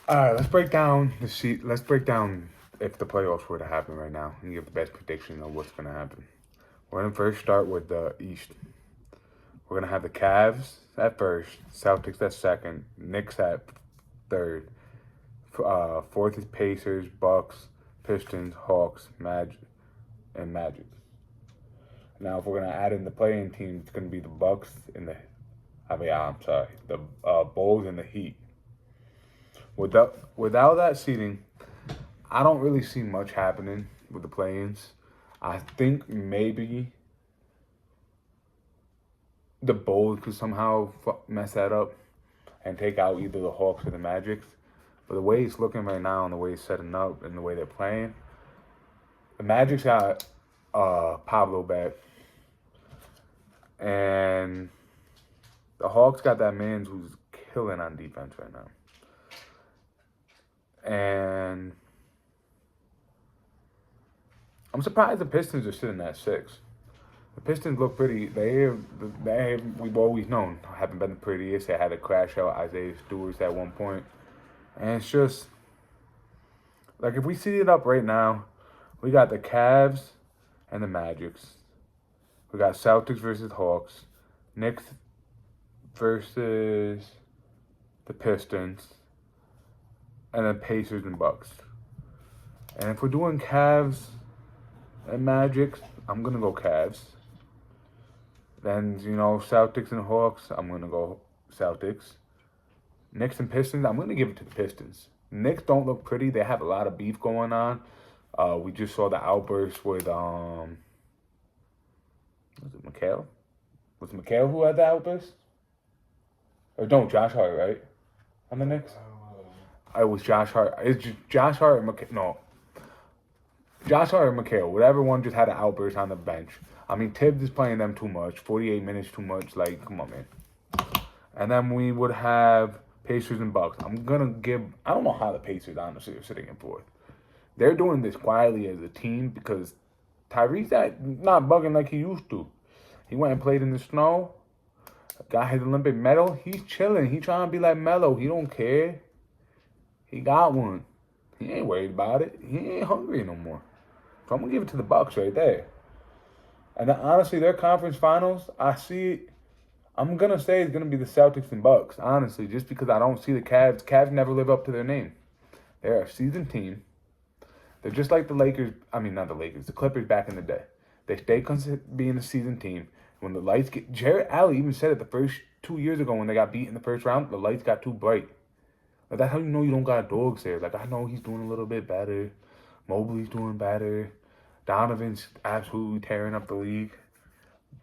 All right, let's break down the sheet. Let's break down if the playoffs were to happen right now and give the best prediction of what's going to happen. We're going to first start with the East. We're going to have the Cavs at first, Celtics at second, Knicks at third. Fourth is Pacers, Bucks, Pistons, Hawks, Magic, and Magic. Now, if we're going to add in the playing team, it's going to be the Bucks and the. I'm sorry, the Bulls and the Heat. Without that seeding, I don't really see much happening with the play-ins. I think maybe the Bulls could somehow mess that up and take out either the Hawks or the Magics. But the way it's looking right now and the way it's setting up and the way they're playing, the Magic's got Pablo back. And the Hawks got that man who's killing on defense right now. And I'm surprised the Pistons are sitting at 6. The Pistons look pretty. We've always known haven't been the prettiest. They had to crash out Isaiah Stewart at one point, and it's just like if we see it up right now, we got the Cavs and the Magics. We got Celtics versus Hawks, Knicks versus the Pistons, and then Pacers and Bucks. And if we're doing Cavs and Magics, I'm gonna go Cavs. Then, Celtics and Hawks, I'm going to go Celtics. Knicks and Pistons, I'm going to give it to the Pistons. Knicks don't look pretty. They have a lot of beef going on. We just saw the outburst with, was it Mikhail? Was it Mikhail who had the outburst? Or no, Josh Hart, right? On the Knicks? It was Josh Hart. It's Josh Hart and Mikhail. No. Josh Hart and Mikhail. Whatever one just had an outburst on the bench. I mean, Tibbs is playing them too much. 48 minutes too much. Like, come on, man. And then we would have Pacers and Bucks. I don't know how the Pacers, honestly, are sitting in fourth. They're doing this quietly as a team because Tyrese not bugging like he used to. He went and played in the snow. Got his Olympic medal. He's chilling. He trying to be like Melo. He don't care. He got one. He ain't worried about it. He ain't hungry no more. So I'm going to give it to the Bucks right there. And then, honestly, their conference finals, I'm going to say it's going to be the Celtics and Bucks, honestly, just because I don't see the Cavs. Cavs never live up to their name. They're a seasoned team. They're just like the Lakers. I mean, not the Lakers, the Clippers back in the day. They stay being a seasoned team. When the lights get... Jared Allen even said it the first 2 years ago when they got beat in the first round, the lights got too bright. Like, that's how you know you don't got dogs there. Like, I know he's doing a little bit better. Mobley's doing better. Donovan's absolutely tearing up the league.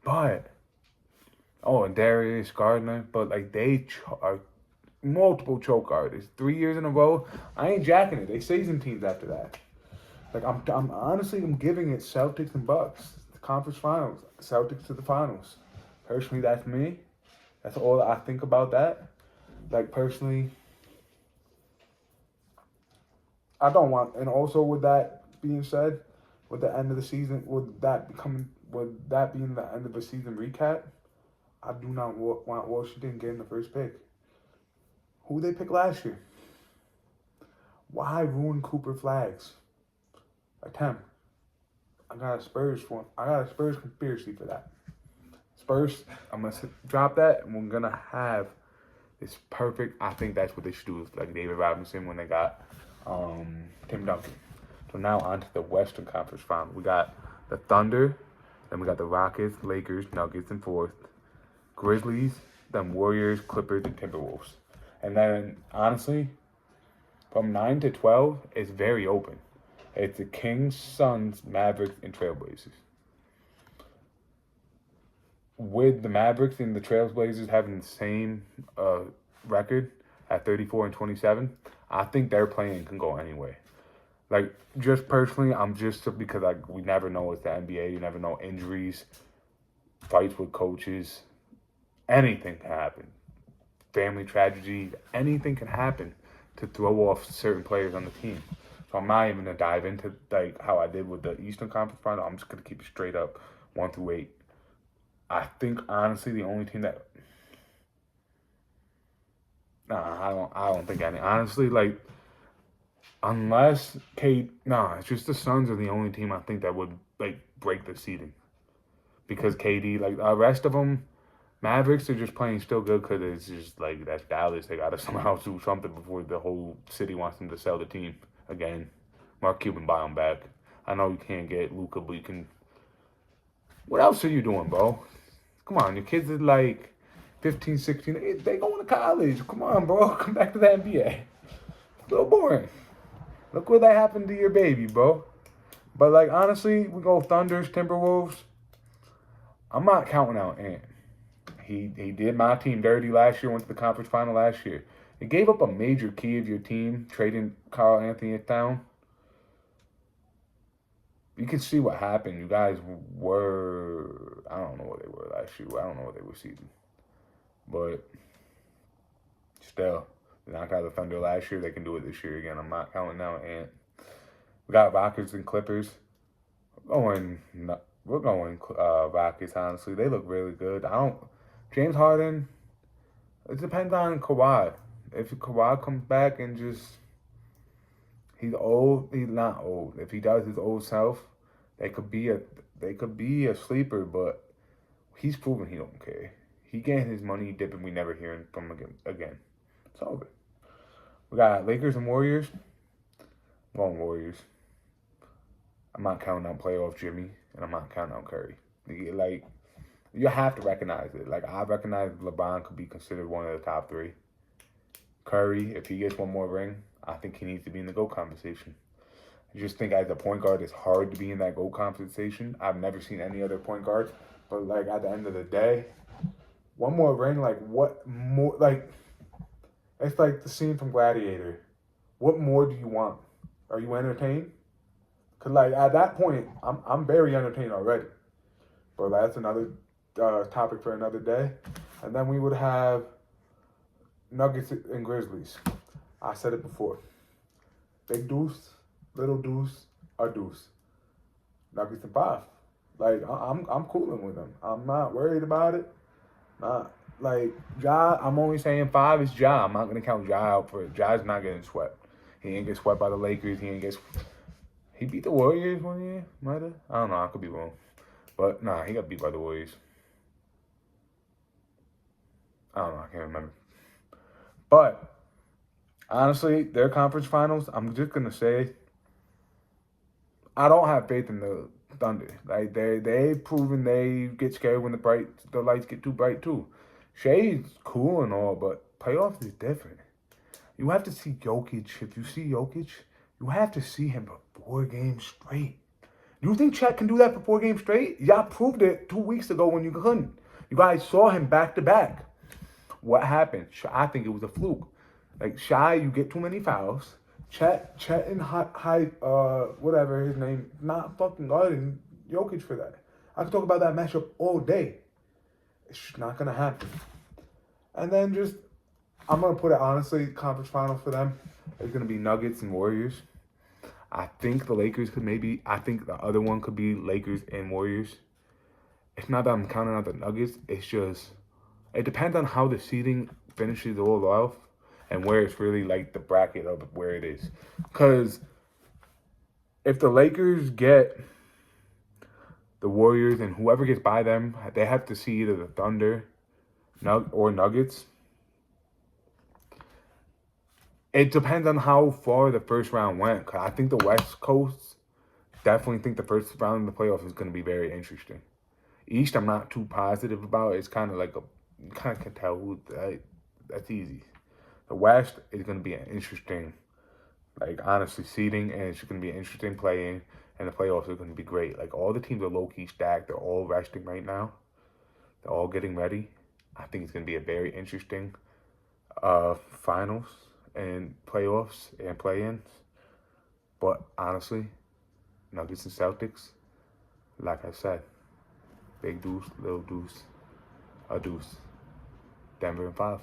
But, and Darius Gardner. But, like, they are multiple choke artists. 3 years in a row. I ain't jacking it. They season teams after that. Like, I'm honestly, I'm giving it Celtics and Bucks. The conference finals. Celtics to the finals. Personally, that's me. That's all I think about that. Like, personally, I don't want, and also with that being said, with the end of the season, with that being the end of the season recap, I do not want Washington getting the first pick. Who they pick last year? Why ruin Cooper Flags? Attempt. I got a Spurs conspiracy for that. Spurs, I'm gonna drop that, and we're gonna have this perfect. I think that's what they should do, like David Robinson when they got Tim Duncan. So now on to the Western Conference Final. We got the Thunder, then we got the Rockets, Lakers, Nuggets in fourth, Grizzlies, then Warriors, Clippers, and Timberwolves. And then, honestly, from 9 to 12, it's very open. It's the Kings, Suns, Mavericks, and Trailblazers. With the Mavericks and the Trailblazers having the same record at 34 and 27, I think their playing can go anyway. Like, just personally, I'm just because we never know it's the NBA. You never know injuries, fights with coaches. Anything can happen. Family tragedy, anything can happen to throw off certain players on the team. So I'm not even going to dive into like how I did with the Eastern Conference Final. I'm just going to keep it straight up 1 through 8. I think, honestly, the only team that... Nah, I don't think any. Honestly, like unless it's just the Suns are the only team I think that would like break the seeding because KD, like the rest of them, Mavericks are just playing still good because it's just like that's Dallas. They got to somehow do something before the whole city wants them to sell the team again. Mark Cuban buy them back. I know you can't get Luka, but you can. What else are you doing, bro? Come on, your kids are like 15, 16. They going to college. Come on, bro. Come back to the NBA. A little boring. Look what that happened to your baby, bro. But like honestly, we go Thunders, Timberwolves. I'm not counting out Ant. He did my team dirty last year. Went to the conference final last year. It gave up a major key of your team trading Carl Anthony down. You can see what happened. You guys were I don't know what they were last year. I don't know what they were seeding, but still, they knocked out the Thunder last year. They can do it this year again. I'm not counting out Ant. We got Rockets and Clippers. We're going Rockets, honestly. They look really good. James Harden, it depends on Kawhi. If Kawhi comes back and he's old, he's not old. If he does his old self, they could be a sleeper, but he's proven he don't care. He getting his money dipping, we never hear from him again. It's over. We got Lakers and Warriors. I'm going Warriors. I'm not counting out playoff Jimmy, and I'm not counting out Curry. Like, you have to recognize it. Like, I recognize LeBron could be considered one of the top three. Curry, if he gets one more ring, I think he needs to be in the GOAT conversation. I just think as a point guard, it's hard to be in that GOAT conversation. I've never seen any other point guard. But, like, at the end of the day, one more ring, like, what more? Like, it's like the scene from Gladiator. What more do you want? Are you entertained? Because, like, at that point, I'm very entertained already. But that's another topic for another day. And then we would have Nuggets and Grizzlies. I said it before. Big Deuce, Little Deuce, or Deuce. Nuggets and 5. Like, I'm cooling with them. I'm not worried about it. Like, Ja, I'm only saying 5 is Ja. I'm not going to count Ja out for it. Ja's not getting swept. He ain't get swept by the Lakers. He beat the Warriors one year, might have. I don't know. I could be wrong. But, nah, he got beat by the Warriors. I don't know. I can't remember. But, honestly, their conference finals, I'm just going to say, I don't have faith in the Thunder. Like, they've proven they get scared when the lights get too bright, too. Shay's cool and all, but playoffs is different. You have to see Jokic. If you see Jokic, you have to see him for 4 games straight. You think Chet can do that for 4 games straight? Y'all proved it 2 weeks ago when you couldn't. You guys saw him back to back. What happened? I think it was a fluke. Like, Shy, you get too many fouls. Chet and whatever his name, not fucking guarding Jokic for that. I could talk about that matchup all day. It's just not going to happen. And then I'm going to put it honestly, conference final for them is going to be Nuggets and Warriors. I think the Lakers I think the other one could be Lakers and Warriors. It's not that I'm counting out the Nuggets. It's just, it depends on how the seeding finishes all off and where it's really like the bracket of where it is. Because if the Lakers get the Warriors and whoever gets by them, they have to see either the Thunder or Nuggets. It depends on how far the first round went. Cause I think the West Coast definitely think the first round of the playoffs is going to be very interesting. East, I'm not too positive about. It's kind of like you kind of can tell who that's easy. The West is going to be an interesting, like honestly, seeding, and it's going to be an interesting play-in, and the playoffs are going to be great. Like all the teams are low-key stacked. They're all resting right now. They're all getting ready. I think it's going to be a very interesting finals and playoffs and play-ins. But honestly, Nuggets and Celtics, like I said, Big Deuce, Little Deuce, a Deuce. Denver and 5.